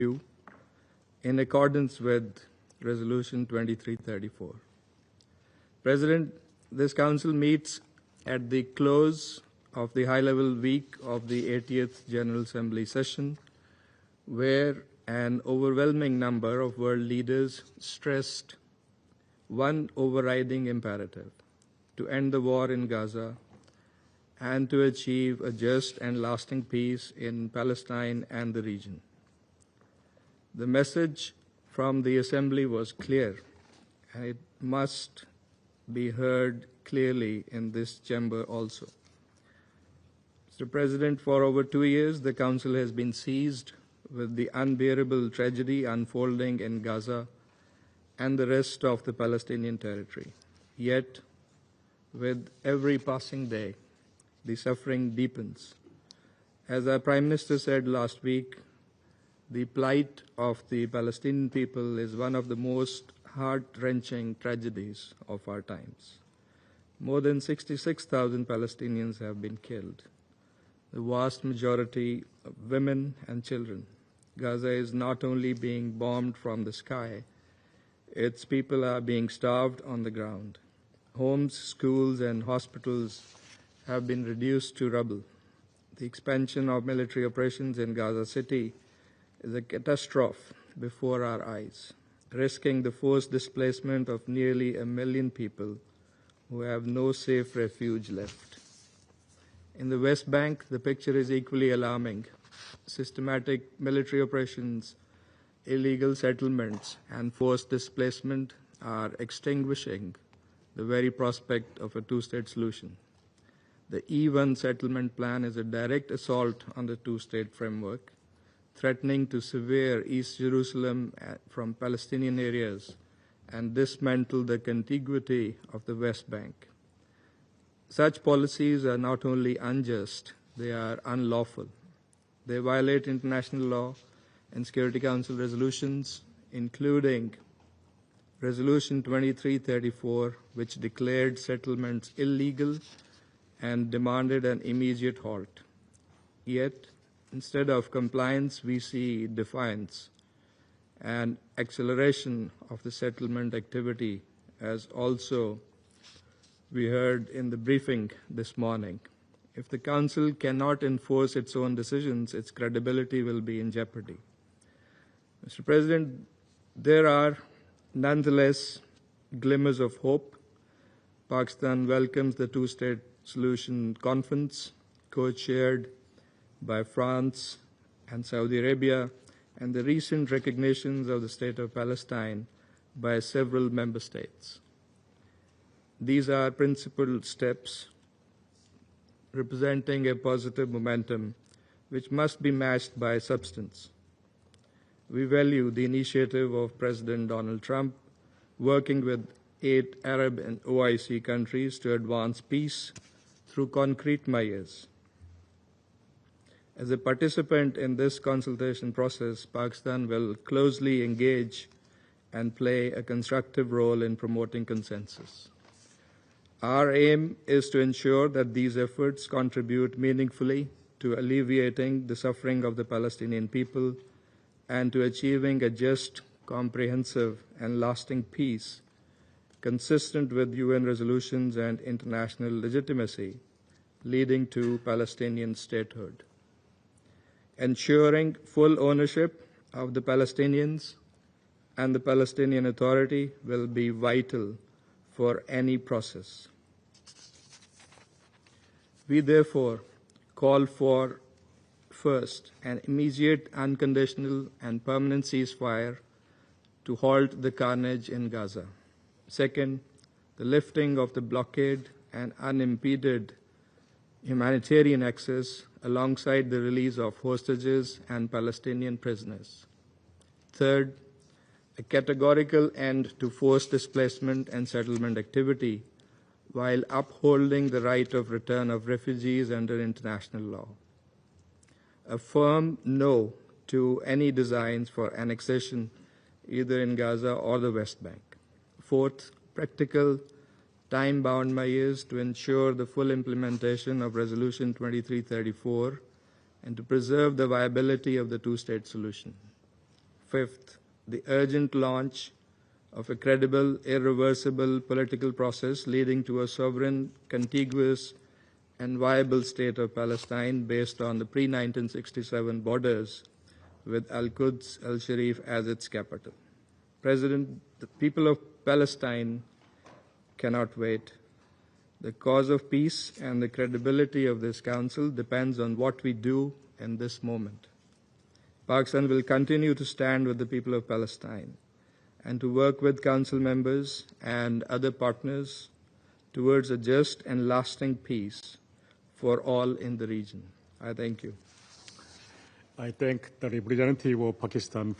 in accordance with Resolution 2334. President, this Council meets at the close of the high-level week of the 80th General Assembly session, where an overwhelming number of world leaders stressed one overriding imperative: to end the war in Gaza and to achieve a just and lasting peace in Palestine and the region. The message from the Assembly was clear, and it must be heard clearly in this chamber also. Mr. President, for over 2 years, the Council has been seized with the unbearable tragedy unfolding in Gaza and the rest of the Palestinian territory. Yet, with every passing day, the suffering deepens. As our Prime Minister said last week, the plight of the Palestinian people is one of the most heart-wrenching tragedies of our times. More than 66,000 Palestinians have been killed, the vast majority of women and children. Gaza is not only being bombed from the sky, its people are being starved on the ground. Homes, schools, and hospitals have been reduced to rubble. The expansion of military operations in Gaza City is a catastrophe before our eyes, risking the forced displacement of nearly 1 million people who have no safe refuge left. In the West Bank, the picture is equally alarming. Systematic military operations, illegal settlements, and forced displacement are extinguishing the very prospect of a two-state solution. The E1 settlement plan is a direct assault on the two-state framework, threatening to sever East Jerusalem from Palestinian areas and dismantle the contiguity of the West Bank. Such policies are not only unjust, they are unlawful. They violate international law and Security Council resolutions, including Resolution 2334, which declared settlements illegal and demanded an immediate halt. Yet, instead of compliance, we see defiance and acceleration of the settlement activity, as also we heard in the briefing this morning. If the Council cannot enforce its own decisions, its credibility will be in jeopardy. Mr. President, there are nonetheless glimmers of hope. Pakistan welcomes the two-state solution conference, co-chaired by France and Saudi Arabia, and the recent recognitions of the State of Palestine by several member states. These are principled steps representing a positive momentum which must be matched by substance. We value the initiative of President Donald Trump working with 8 Arab and OIC countries to advance peace through concrete measures. As a participant in this consultation process, Pakistan will closely engage and play a constructive role in promoting consensus. Our aim is to ensure that these efforts contribute meaningfully to alleviating the suffering of the Palestinian people and to achieving a just, comprehensive, and lasting peace consistent with UN resolutions and international legitimacy, leading to Palestinian statehood. Ensuring full ownership of the Palestinians and the Palestinian Authority will be vital for any process. We therefore call for, first, an immediate, unconditional, and permanent ceasefire to halt the carnage in Gaza. Second, the lifting of the blockade and unimpeded humanitarian access alongside the release of hostages and Palestinian prisoners. Third, a categorical end to forced displacement and settlement activity while upholding the right of return of refugees under international law. A firm no to any designs for annexation either in Gaza or the West Bank. Fourth, practical, time-bound measures to ensure the full implementation of Resolution 2334 and to preserve the viability of the two-state solution. Fifth, the urgent launch of a credible, irreversible political process leading to a sovereign, contiguous, and viable state of Palestine based on the pre-1967 borders with Al-Quds, Al-Sharif as its capital. President, the people of Palestine cannot wait. The cause of peace and the credibility of this council depends on what we do in this moment. Pakistan will continue to stand with the people of Palestine and to work with council members and other partners towards a just and lasting peace for all in the region. I thank you. I thank the representative of Pakistan